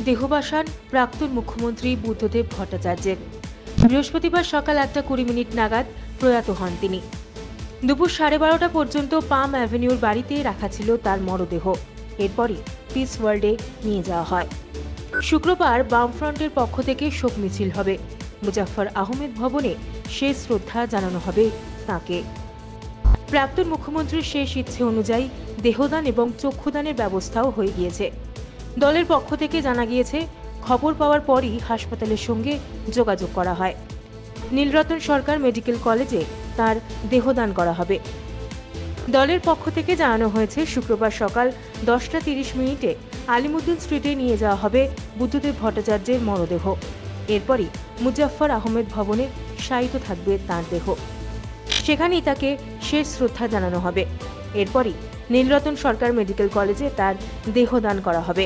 দেহবাসান প্রাক্তন মুখ্যমন্ত্রী বুদ্ধদেব ভট্টাচার্যের। বৃহস্পতিবার সকাল 1:20 নাগাদ প্রয়াত হন তিনি। দুপুর 12:30 পর্যন্ত পাম অ্যাভিনিউর বাড়িতে রাখা ছিল তার মরদেহ। এরপরই পিস ওয়ার্ল্ডে নিয়ে যাওয়া হয়। শুক্রবার বামফ্রন্টের পক্ষ থেকে শোক মিছিল হবে। মুজাফফর আহমেদ ভবনে শেষ শ্রদ্ধা জানানো হবে তাঁকে। প্রাক্তন মুখ্যমন্ত্রীর শেষ ইচ্ছে অনুযায়ী দেহদান এবং চক্ষুদানের ব্যবস্থাও হয়ে গিয়েছে। দলের পক্ষ থেকে জানা গিয়েছে, খবর পাওয়ার পরই হাসপাতালের সঙ্গে যোগাযোগ করা হয়। নীলরতন সরকার মেডিকেল কলেজে তার দেহদান করা হবে। দলের পক্ষ থেকে জানানো হয়েছে, শুক্রবার সকাল 10:30 আলিমুদ্দিন স্ট্রিটে নিয়ে যাওয়া হবে বুদ্ধদেব ভট্টাচার্যের মরদেহ। এরপরই মুজাফফর আহমেদ ভবনে শায়িত থাকবে তাঁর দেহ। সেখানেই তাকে শেষ শ্রদ্ধা জানানো হবে। এরপরই নীলরতন সরকার মেডিকেল কলেজে তার দেহদান করা হবে।